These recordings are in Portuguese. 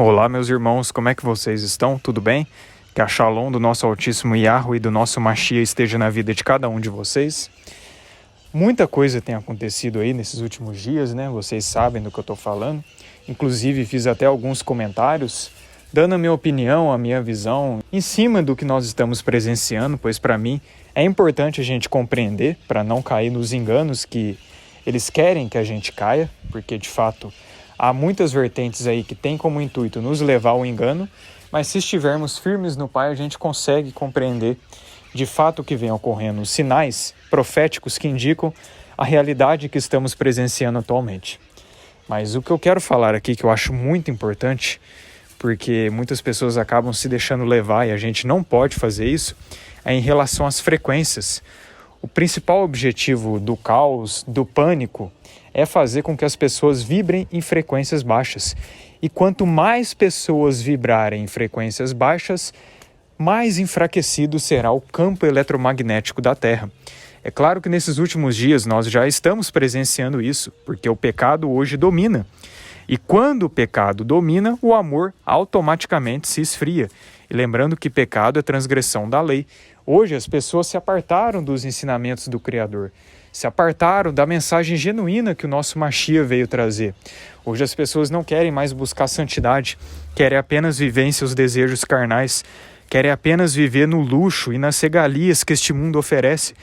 Olá, meus irmãos, como é que vocês estão? Tudo bem? Que a Shalom do nosso Altíssimo Yahweh e do nosso Mashiach esteja na vida de cada um de vocês. Muita coisa tem acontecido aí nesses últimos dias, né? Vocês sabem do que eu estou falando. Inclusive, fiz até alguns comentários dando a minha opinião, a minha visão em cima do que nós estamos presenciando, pois para mim é importante a gente compreender para não cair nos enganos que eles querem que a gente caia, porque de fato há muitas vertentes aí que têm como intuito nos levar ao engano, mas se estivermos firmes no Pai, a gente consegue compreender de fato o que vem ocorrendo, os sinais proféticos que indicam a realidade que estamos presenciando atualmente. Mas o que eu quero falar aqui, que eu acho muito importante, porque muitas pessoas acabam se deixando levar e a gente não pode fazer isso, é em relação às frequências. O principal objetivo do caos, do pânico, é fazer com que as pessoas vibrem em frequências baixas. E quanto mais pessoas vibrarem em frequências baixas, mais enfraquecido será o campo eletromagnético da Terra. É claro que nesses últimos dias nós já estamos presenciando isso, porque o pecado hoje domina. E quando o pecado domina, o amor automaticamente se esfria. E lembrando que pecado é transgressão da lei. Hoje as pessoas se apartaram dos ensinamentos do Criador, se apartaram da mensagem genuína que o nosso Mashiach veio trazer. Hoje as pessoas não querem mais buscar santidade, querem apenas viver em seus desejos carnais, querem apenas viver no luxo e nas regalias que este mundo oferece,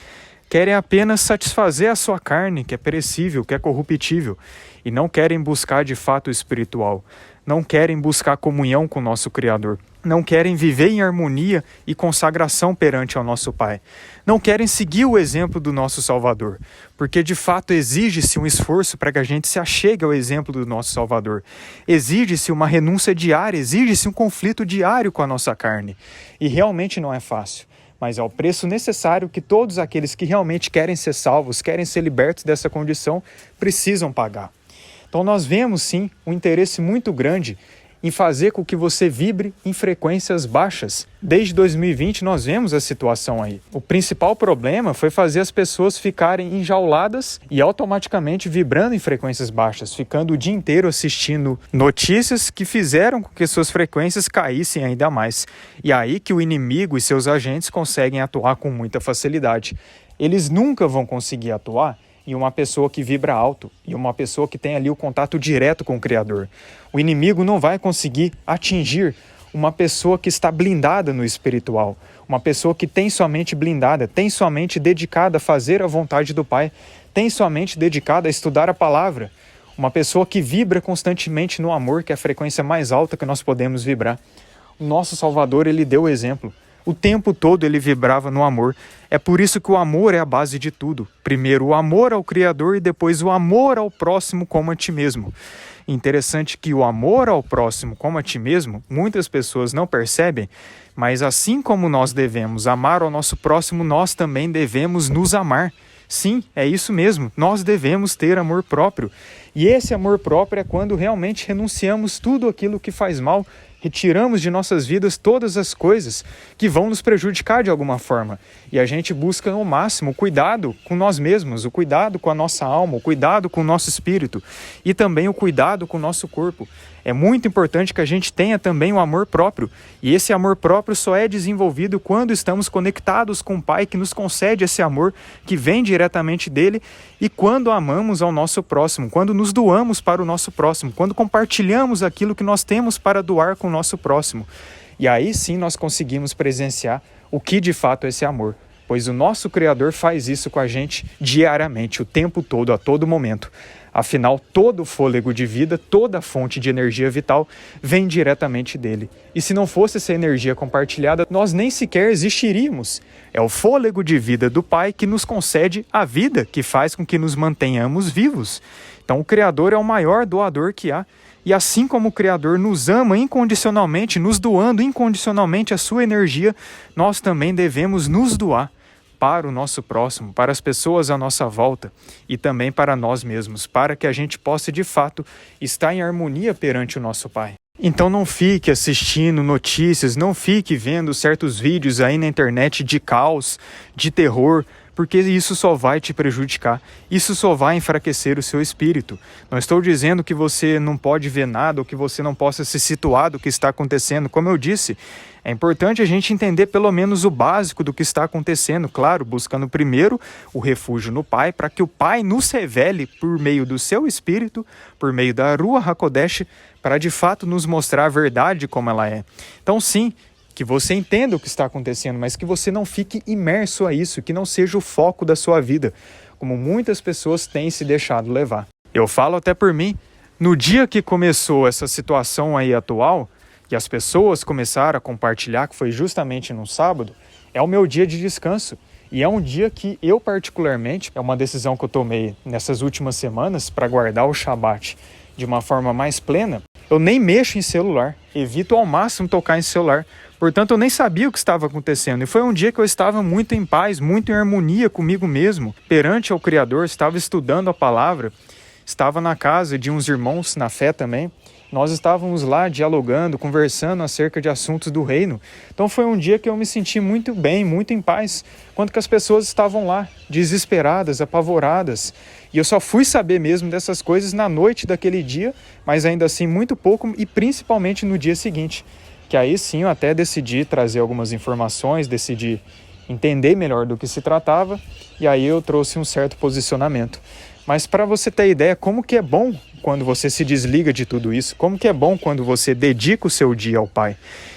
querem apenas satisfazer a sua carne, que é perecível, que é corruptível, e não querem buscar de fato o espiritual, não querem buscar comunhão com o nosso Criador, não querem viver em harmonia e consagração perante ao nosso Pai, não querem seguir o exemplo do nosso Salvador, porque de fato exige-se um esforço para que a gente se achegue ao exemplo do nosso Salvador, exige-se uma renúncia diária, exige-se um conflito diário com a nossa carne, e realmente não é fácil. Mas é o preço necessário que todos aqueles que realmente querem ser salvos, querem ser libertos dessa condição, precisam pagar. Então nós vemos sim um interesse muito grande em fazer com que você vibre em frequências baixas. Desde 2020 nós vemos a situação aí. O principal problema foi fazer as pessoas ficarem enjauladas e automaticamente vibrando em frequências baixas, ficando o dia inteiro assistindo notícias que fizeram com que suas frequências caíssem ainda mais. E aí que o inimigo e seus agentes conseguem atuar com muita facilidade. Eles nunca vão conseguir atuar em uma pessoa que vibra alto, e uma pessoa que tem ali o contato direto com o Criador. O inimigo não vai conseguir atingir uma pessoa que está blindada no espiritual, uma pessoa que tem sua mente blindada, tem sua mente dedicada a fazer a vontade do Pai, tem sua mente dedicada a estudar a palavra, uma pessoa que vibra constantemente no amor, que é a frequência mais alta que nós podemos vibrar. O nosso Salvador, ele deu o exemplo. O tempo todo ele vibrava no amor. É por isso que o amor é a base de tudo. Primeiro o amor ao Criador e depois o amor ao próximo como a ti mesmo. Interessante que o amor ao próximo como a ti mesmo, muitas pessoas não percebem, mas assim como nós devemos amar ao nosso próximo, nós também devemos nos amar. Sim, é isso mesmo, nós devemos ter amor próprio. E esse amor próprio é quando realmente renunciamos tudo aquilo que faz mal, retiramos de nossas vidas todas as coisas que vão nos prejudicar de alguma forma. E a gente busca ao máximo o cuidado com nós mesmos, o cuidado com a nossa alma, o cuidado com o nosso espírito e também o cuidado com o nosso corpo. É muito importante que a gente tenha também o amor próprio. E esse amor próprio só é desenvolvido quando estamos conectados com o Pai que nos concede esse amor que vem diretamente dele e quando amamos ao nosso próximo, quando nos doamos para o nosso próximo, quando compartilhamos aquilo que nós temos para doar com o nosso próximo. E aí sim nós conseguimos presenciar o que de fato é esse amor, pois o nosso Criador faz isso com a gente diariamente, o tempo todo, a todo momento. Afinal, todo o fôlego de vida, toda a fonte de energia vital vem diretamente dele. E se não fosse essa energia compartilhada, nós nem sequer existiríamos. É o fôlego de vida do Pai que nos concede a vida, que faz com que nos mantenhamos vivos. Então o Criador é o maior doador que há. E assim como o Criador nos ama incondicionalmente, nos doando incondicionalmente a sua energia, nós também devemos nos doar para o nosso próximo, para as pessoas à nossa volta e também para nós mesmos, para que a gente possa de fato estar em harmonia perante o nosso Pai. Então não fique assistindo notícias, não fique vendo certos vídeos aí na internet de caos, de terror, porque isso só vai te prejudicar, isso só vai enfraquecer o seu espírito. Não estou dizendo que você não pode ver nada ou que você não possa se situar do que está acontecendo. Como eu disse, é importante a gente entender pelo menos o básico do que está acontecendo, claro, buscando primeiro o refúgio no Pai, para que o Pai nos revele por meio do seu Espírito, por meio da Ruach HaKodesh, para de fato nos mostrar a verdade como ela é. Então sim, que você entenda o que está acontecendo, mas que você não fique imerso a isso, que não seja o foco da sua vida, como muitas pessoas têm se deixado levar. Eu falo até por mim, no dia que começou essa situação aí atual, e as pessoas começaram a compartilhar, que foi justamente no sábado, é o meu dia de descanso. E é um dia que eu particularmente, é uma decisão que eu tomei nessas últimas semanas para guardar o Shabat de uma forma mais plena, eu nem mexo em celular, evito ao máximo tocar em celular. Portanto, eu nem sabia o que estava acontecendo. E foi um dia que eu estava muito em paz, muito em harmonia comigo mesmo, perante ao Criador, estava estudando a palavra, estava na casa de uns irmãos na fé também. Nós estávamos lá dialogando, conversando acerca de assuntos do reino. Então foi um dia que eu me senti muito bem, muito em paz, quando que as pessoas estavam lá, desesperadas, apavoradas. E eu só fui saber mesmo dessas coisas na noite daquele dia, mas ainda assim muito pouco e principalmente no dia seguinte. Que aí sim eu até decidi trazer algumas informações, decidi entender melhor do que se tratava, e aí eu trouxe um certo posicionamento. Mas para você ter ideia como que é bom quando você se desliga de tudo isso, como que é bom quando você dedica o seu dia ao Pai.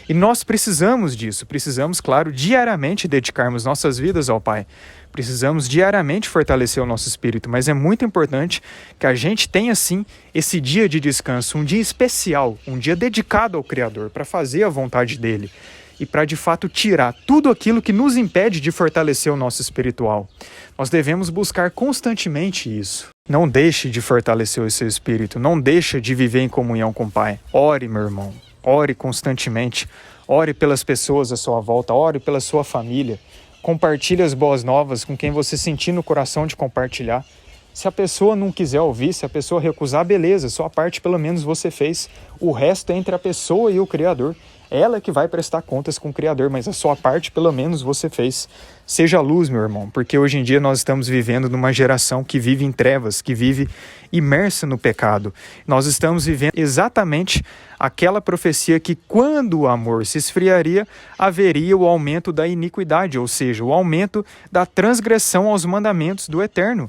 E nós precisamos disso, precisamos, claro, diariamente dedicarmos nossas vidas ao Pai. Precisamos diariamente fortalecer o nosso espírito, mas é muito importante que a gente tenha, sim, esse dia de descanso, um dia especial, um dia dedicado ao Criador, para fazer a vontade dEle e para, de fato, tirar tudo aquilo que nos impede de fortalecer o nosso espiritual. Nós devemos buscar constantemente isso. Não deixe de fortalecer o seu espírito, não deixe de viver em comunhão com o Pai. Ore, meu irmão, ore constantemente, ore pelas pessoas à sua volta, ore pela sua família. Compartilhe as boas novas com quem você sentir no coração de compartilhar. Se a pessoa não quiser ouvir, se a pessoa recusar, beleza, sua parte pelo menos você fez. O resto é entre a pessoa e o Criador. Ela é que vai prestar contas com o Criador, mas a sua parte pelo menos você fez. Seja luz, meu irmão, porque hoje em dia nós estamos vivendo numa geração que vive em trevas, que vive imersa no pecado. Nós estamos vivendo exatamente aquela profecia que quando o amor se esfriaria, haveria o aumento da iniquidade, ou seja, o aumento da transgressão aos mandamentos do Eterno.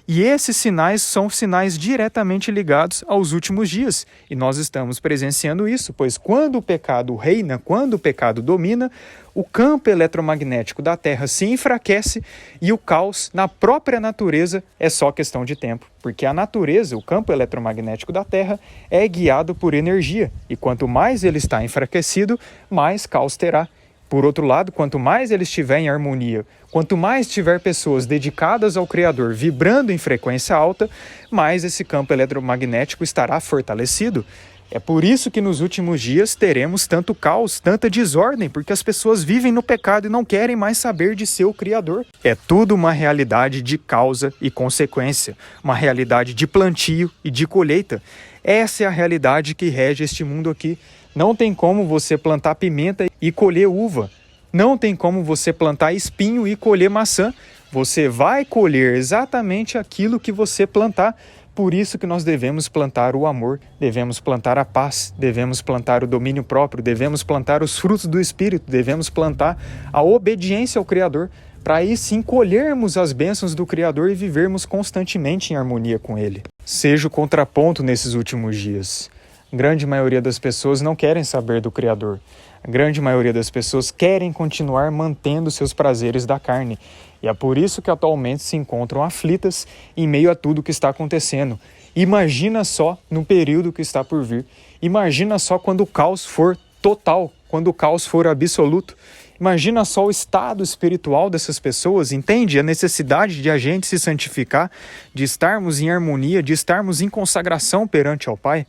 E esses sinais são sinais diretamente ligados aos últimos dias. E nós estamos presenciando isso, pois quando o pecado reina, quando o pecado domina, o campo eletromagnético da Terra se enfraquece e o caos na própria natureza é só questão de tempo. Porque a natureza, o campo eletromagnético da Terra, é guiado por energia. E quanto mais ele está enfraquecido, mais caos terá. Por outro lado, quanto mais ele estiver em harmonia, quanto mais tiver pessoas dedicadas ao Criador vibrando em frequência alta, mais esse campo eletromagnético estará fortalecido. É por isso que nos últimos dias teremos tanto caos, tanta desordem, porque as pessoas vivem no pecado e não querem mais saber de seu Criador. É tudo uma realidade de causa e consequência, uma realidade de plantio e de colheita. Essa é a realidade que rege este mundo aqui. Não tem como você plantar pimenta e colher uva. Não tem como você plantar espinho e colher maçã. Você vai colher exatamente aquilo que você plantar. Por isso que nós devemos plantar o amor, devemos plantar a paz, devemos plantar o domínio próprio, devemos plantar os frutos do Espírito, devemos plantar a obediência ao Criador, para aí sim colhermos as bênçãos do Criador e vivermos constantemente em harmonia com Ele. Seja o contraponto nesses últimos dias. A grande maioria das pessoas não querem saber do Criador. A grande maioria das pessoas querem continuar mantendo seus prazeres da carne. E é por isso que atualmente se encontram aflitas em meio a tudo que está acontecendo. Imagina só no período que está por vir. Imagina só quando o caos for total, quando o caos for absoluto. Imagina só o estado espiritual dessas pessoas, entende? A necessidade de a gente se santificar, de estarmos em harmonia, de estarmos em consagração perante ao Pai.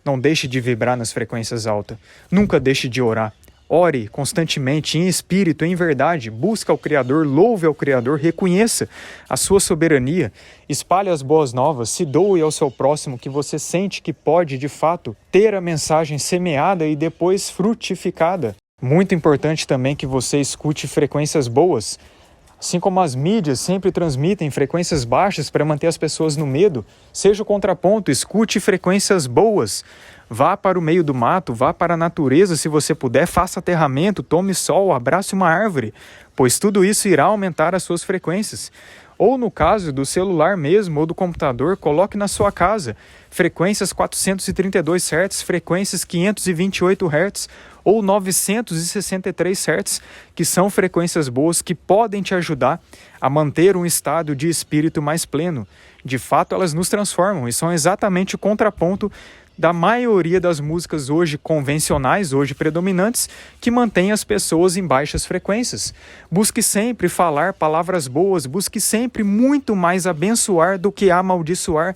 Não deixe de vibrar nas frequências altas. Nunca deixe de orar. Ore constantemente, em espírito, em verdade. Busque ao Criador, louve ao Criador, reconheça a sua soberania. Espalhe as boas novas, se doe ao seu próximo que você sente que pode, de fato, ter a mensagem semeada e depois frutificada. Muito importante também que você escute frequências boas. Assim como as mídias sempre transmitem frequências baixas para manter as pessoas no medo, seja o contraponto, escute frequências boas. Vá para o meio do mato, vá para a natureza se você puder, faça aterramento, tome sol, abrace uma árvore, pois tudo isso irá aumentar as suas frequências. Ou no caso do celular mesmo ou do computador, coloque na sua casa frequências 432 Hz, frequências 528 Hz ou 963 Hz, que são frequências boas que podem te ajudar a manter um estado de espírito mais pleno. De fato, elas nos transformam e são exatamente o contraponto da maioria das músicas hoje convencionais, hoje predominantes, que mantém as pessoas em baixas frequências. Busque sempre falar palavras boas, busque sempre muito mais abençoar do que amaldiçoar,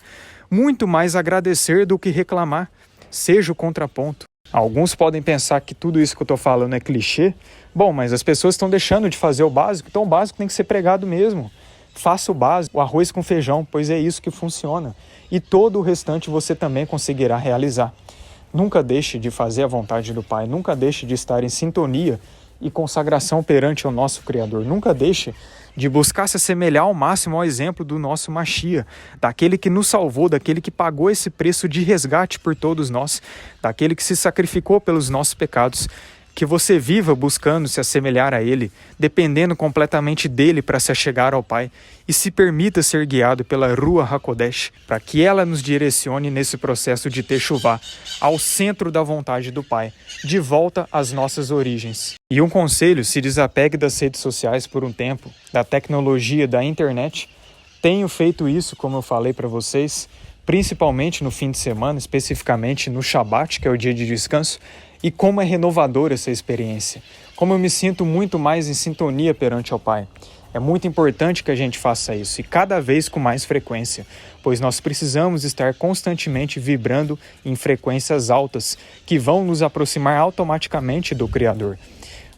muito mais agradecer do que reclamar. Seja o contraponto. Alguns podem pensar que tudo isso que eu estou falando é clichê. Bom, mas as pessoas estão deixando de fazer o básico, então o básico tem que ser pregado mesmo. Faça o básico, o arroz com feijão, pois é isso que funciona. E todo o restante você também conseguirá realizar. Nunca deixe de fazer a vontade do Pai, nunca deixe de estar em sintonia e consagração perante o nosso Criador. Nunca deixe de buscar se assemelhar ao máximo ao exemplo do nosso Machia, daquele que nos salvou, daquele que pagou esse preço de resgate por todos nós, daquele que se sacrificou pelos nossos pecados. Que você viva buscando se assemelhar a Ele, dependendo completamente dEle para se achegar ao Pai, e se permita ser guiado pela Ruach HaKodesh, para que ela nos direcione nesse processo de Teshuvá, ao centro da vontade do Pai, de volta às nossas origens. E um conselho, se desapegue das redes sociais por um tempo, da tecnologia, da internet. Tenho feito isso, como eu falei para vocês, principalmente no fim de semana, especificamente no Shabat, que é o dia de descanso, e como é renovadora essa experiência, como eu me sinto muito mais em sintonia perante ao Pai. É muito importante que a gente faça isso, e cada vez com mais frequência, pois nós precisamos estar constantemente vibrando em frequências altas, que vão nos aproximar automaticamente do Criador.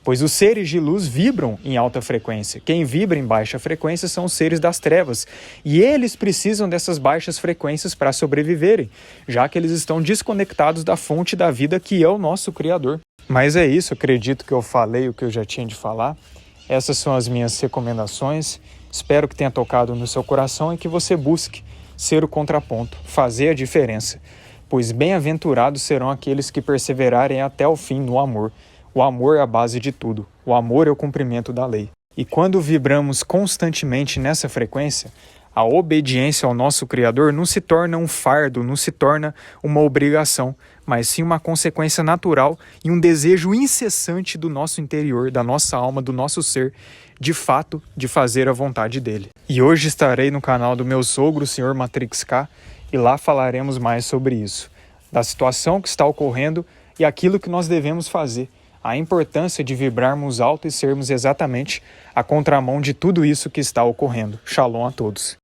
Pois os seres de luz vibram em alta frequência. Quem vibra em baixa frequência são os seres das trevas. E eles precisam dessas baixas frequências para sobreviverem, já que eles estão desconectados da fonte da vida que é o nosso Criador. Mas é isso, acredito que eu falei o que eu já tinha de falar. Essas são as minhas recomendações. Espero que tenha tocado no seu coração e que você busque ser o contraponto, fazer a diferença. Pois bem-aventurados serão aqueles que perseverarem até o fim no amor. O amor é a base de tudo. O amor é o cumprimento da lei. E quando vibramos constantemente nessa frequência, a obediência ao nosso Criador não se torna um fardo, não se torna uma obrigação, mas sim uma consequência natural e um desejo incessante do nosso interior, da nossa alma, do nosso ser, de fato, de fazer a vontade dele. E hoje estarei no canal do meu sogro, o Sr. Matrix K, e lá falaremos mais sobre isso, da situação que está ocorrendo e aquilo que nós devemos fazer. A importância de vibrarmos alto e sermos exatamente a contramão de tudo isso que está ocorrendo. Shalom a todos.